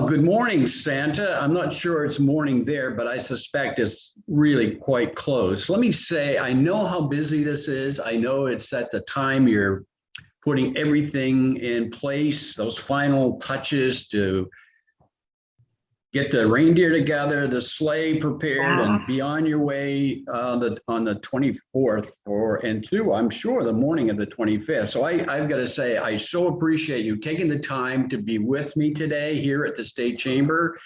Well, good morning, Santa. I'm not sure it's morning there, but I suspect it's really quite close. Let me say, I know how busy this is. I know it's at the time you're putting everything in place, those final touches to get the reindeer together, the sleigh prepared, and be on your way on the 24th and through, I'm sure, the morning of the 25th. So I've got to say, I so appreciate you taking the time to be with me today here at the State Chamber.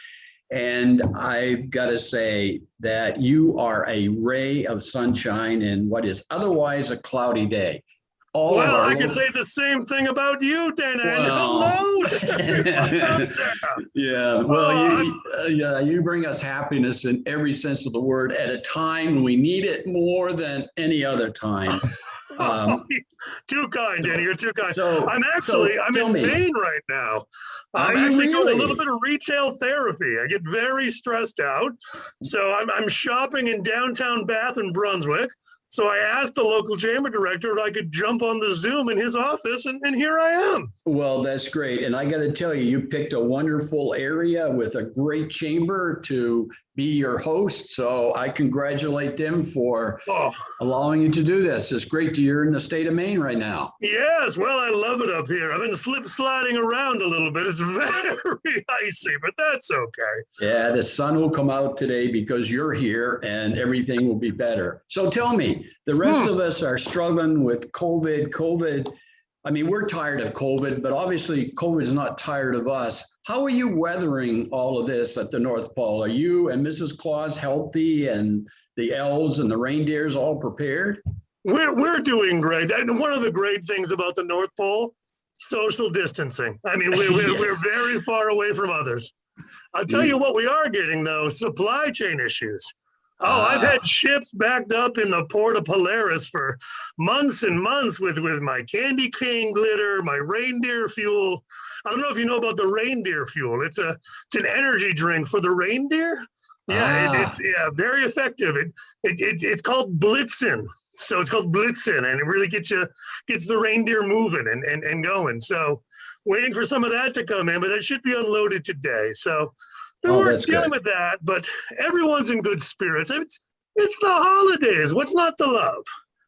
And I've got to say that you are a ray of sunshine in what is otherwise a cloudy day. Well, I could say the same thing about you, Dana. And hello to everyone out there. Yeah, well, you bring us happiness in every sense of the word at a time when we need it more than any other time. Too kind, Danny. You're too kind. So, I'm in Maine right now. I'm actually doing a little bit of retail therapy. I get very stressed out. So I'm shopping in downtown Bath and Brunswick. So I asked the local chamber director if I could jump on the Zoom in his office, and here I am. Well, that's great. And I got to tell you, you picked a wonderful area with a great chamber to be your host. So I congratulate them for allowing you to do this. It's great that you're in the state of Maine right now. Yes, well, I love it up here. I've been sliding around a little bit. It's very icy, but that's okay. Yeah, the sun will come out today because you're here and everything will be better. So tell me, the rest of us are struggling with COVID. I mean, we're tired of COVID, but obviously COVID is not tired of us. How are you weathering all of this at the North Pole? Are you and Mrs. Claus healthy and the elves and the reindeers all prepared? We're doing great. And one of the great things about the North Pole, social distancing. I mean, we're very far away from others. I'll tell you what we are getting, though, supply chain issues. I've had ships backed up in the port of Polaris for months and months with my candy cane glitter, my reindeer fuel. I don't know if you know about the reindeer fuel. It's an energy drink for the reindeer. Yeah, it's very effective. It's called Blitzen. So it's called Blitzen, and it really gets the reindeer moving and going. So waiting for some of that to come in, but it should be unloaded today. So we're dealing with that, but everyone's in good spirits. It's the holidays. What's not to love?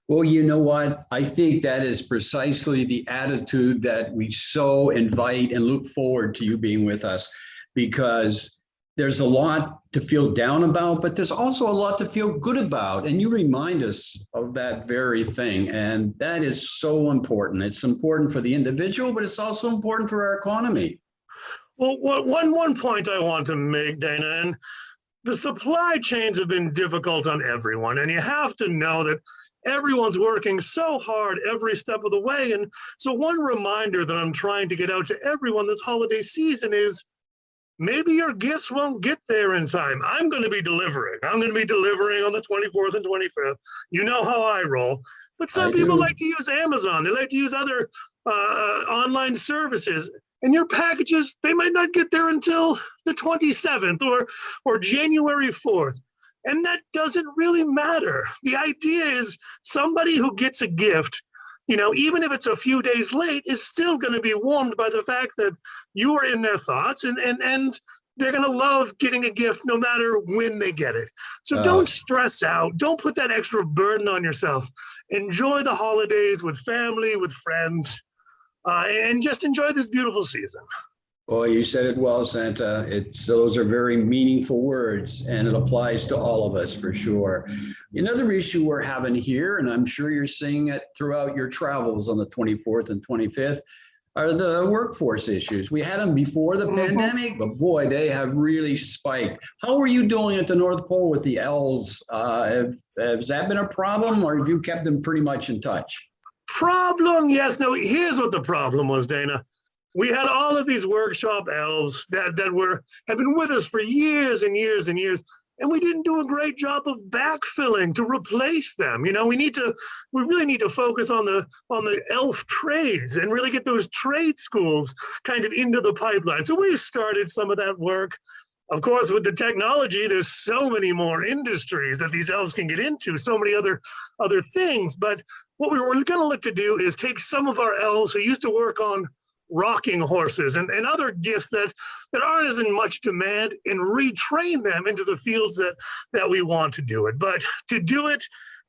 Well, you know what? I think that is precisely the attitude that we so invite and look forward to you being with us, because there's a lot to feel down about, but there's also a lot to feel good about. And you remind us of that very thing. And that is so important. It's important for the individual, but it's also important for our economy. Well, one point I want to make, Dana, and the supply chains have been difficult on everyone, and you have to know that everyone's working so hard every step of the way. And so one reminder that I'm trying to get out to everyone this holiday season is maybe your gifts won't get there in time. I'm going to be delivering. I'm going to be delivering on the 24th and 25th. You know how I roll. But some people like to use Amazon. They like to use other online services. And your packages, they might not get there until the 27th or January 4th. And that doesn't really matter. The idea is somebody who gets a gift, even if it's a few days late, is still going to be warmed by the fact that you are in their thoughts, and they're going to love getting a gift no matter when they get it. So don't stress out. Don't put that extra burden on yourself. Enjoy the holidays with family, with friends. And just enjoy this beautiful season. Well, you said it well, Santa. Those are very meaningful words, and it applies to all of us for sure. Another issue we're having here, and I'm sure you're seeing it throughout your travels on the 24th and 25th, are the workforce issues. We had them before the pandemic, but boy, they have really spiked. How are you doing at the North Pole with the elves? Has that been a problem, or have you kept them pretty much in touch? Problem? Yes. No, here's what the problem was, Dana. We had all of these workshop elves that have been with us for years and years and years, and we didn't do a great job of backfilling to replace them. We really need to focus on the elf trades and really get those trade schools kind of into the pipeline. So we've started some of that work. Of course, with the technology, there's so many more industries that these elves can get into, so many other things. But what we were going to look to do is take some of our elves who used to work on rocking horses and other gifts that aren't as in much demand and retrain them into the fields that we want to do it. But to do it,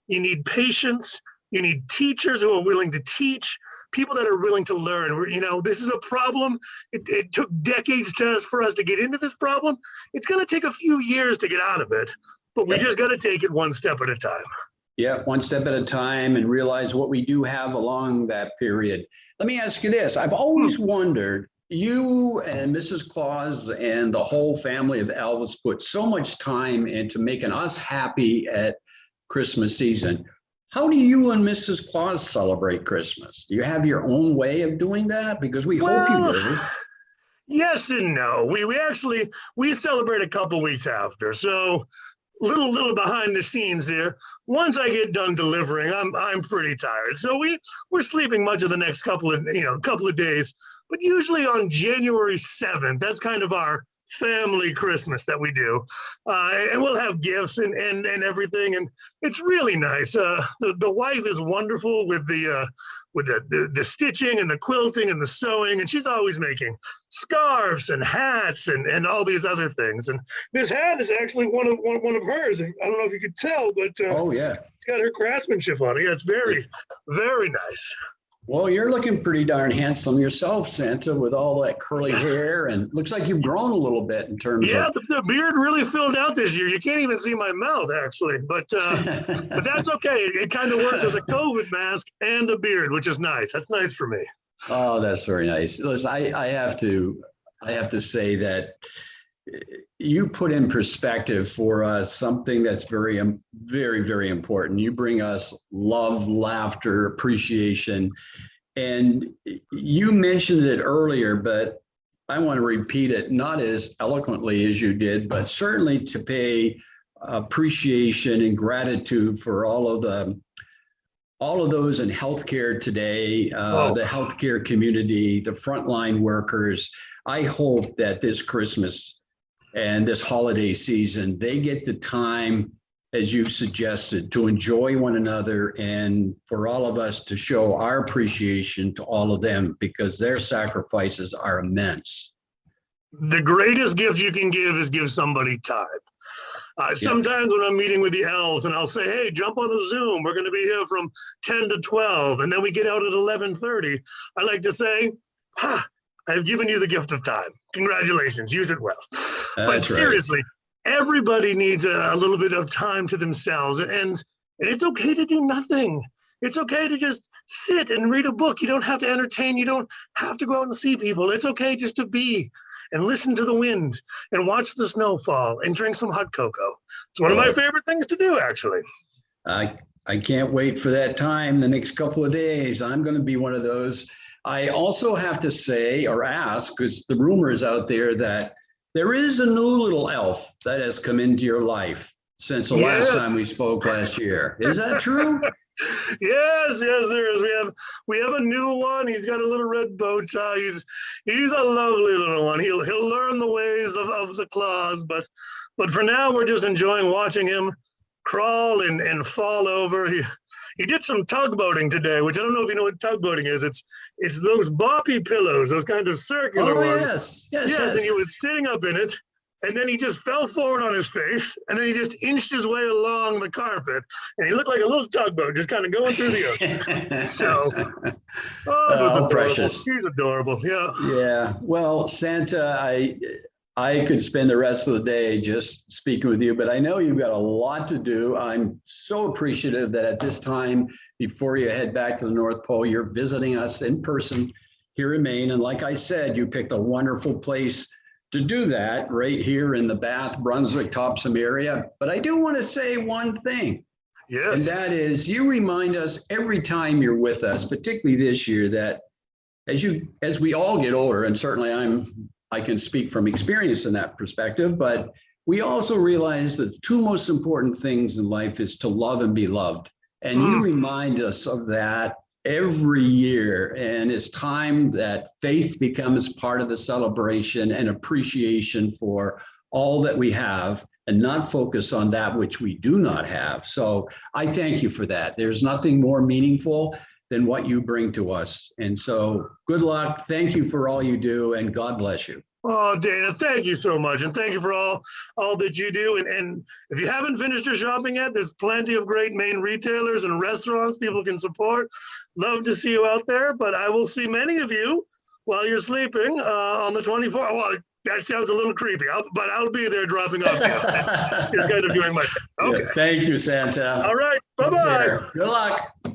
you need patience. You need teachers who are willing to teach, people that are willing to learn. You know, this is a problem. It took decades for us to get into this problem. It's going to take a few years to get out of it, but we just got to take it one step at a time. Yeah, one step at a time and realize what we do have along that period. Let me ask you this. I've always wondered, you and Mrs. Claus and the whole family of Elvis put so much time into making us happy at Christmas season. How do you and Mrs. Claus celebrate Christmas? Do you have your own way of doing that? Because we hope you do. Yes and no. We celebrate a couple weeks after. So little behind the scenes here. Once I get done delivering, I'm pretty tired. So we're sleeping much of the next couple of days. But usually on January 7th, that's kind of our family Christmas that we do, and we'll have gifts and everything, and it's really nice. The wife is wonderful with the stitching and the quilting and the sewing, and she's always making scarves and hats and all these other things. And this hat is actually one of hers. I don't know if you could tell, but oh yeah, it's got her craftsmanship on it. Yeah, it's very, very nice. Well, you're looking pretty darn handsome yourself, Santa, with all that curly hair, and looks like you've grown a little bit in terms of. Yeah, the beard really filled out this year. You can't even see my mouth, actually, but that's okay. It kind of works as a COVID mask and a beard, which is nice. That's nice for me. Oh, that's very nice. Listen, I have to say that you put in perspective for us something that's very, very, very important. You bring us love, laughter, appreciation. And you mentioned it earlier, but I want to repeat it, not as eloquently as you did, but certainly to pay appreciation and gratitude for all of those in healthcare today, the healthcare community, the frontline workers. I hope that this Christmas and this holiday season, they get the time, as you've suggested, to enjoy one another and for all of us to show our appreciation to all of them, because their sacrifices are immense. The greatest gift you can give is give somebody time. Sometimes when I'm meeting with the elves and I'll say, hey, jump on a Zoom. We're going to be here from 10 to 12. And then we get out at 11:30. I like to say, I've given you the gift of time. Congratulations. Use it well. But seriously, everybody needs a little bit of time to themselves. And it's okay to do nothing. It's okay to just sit and read a book. You don't have to entertain. You don't have to go out and see people. It's okay just to be and listen to the wind and watch the snow fall and drink some hot cocoa. It's one of my favorite things to do, actually. I can't wait for that time the next couple of days. I'm going to be one of those. I also have to say or ask, because the rumor is out there that there is a new little elf that has come into your life since the last time we spoke last year. Is that true? Yes, there is. We have a new one. He's got a little red bow tie. He's a lovely little one. He'll learn the ways of the Claus, but for now we're just enjoying watching him crawl and fall over. He did some tugboating today, which I don't know if you know what tugboating is. It's those boppy pillows, those kind of circular ones. Yes. And he was sitting up in it, and then he just fell forward on his face, and then he just inched his way along the carpet, and he looked like a little tugboat just kind of going through the ocean. So, it was adorable. Precious. He's adorable. Yeah. Yeah. Well, Santa, I could spend the rest of the day just speaking with you, but I know you've got a lot to do. I'm so appreciative that at this time, before you head back to the North Pole, you're visiting us in person here in Maine. And like I said, you picked a wonderful place to do that right here in the Bath, Brunswick, Topsom area. But I do want to say one thing. Yes. And that is, you remind us every time you're with us, particularly this year, that as we all get older, and certainly I can speak from experience in that perspective, but we also realize that the two most important things in life is to love and be loved. And you remind us of that every year. And it's time that faith becomes part of the celebration and appreciation for all that we have and not focus on that which we do not have. So I thank you for that. There's nothing more meaningful. than what you bring to us. And so good luck. Thank you for all you do, and God bless you. Oh, Dana, thank you so much. And thank you for all that you do. And if you haven't finished your shopping yet, there's plenty of great Maine retailers and restaurants people can support. Love to see you out there, but I will see many of you while you're sleeping on the 24th. Well, that sounds a little creepy, but I'll be there dropping off gifts. It's kind of doing my thing. Okay. Yeah, thank you, Santa. All right. Bye-bye. Good luck.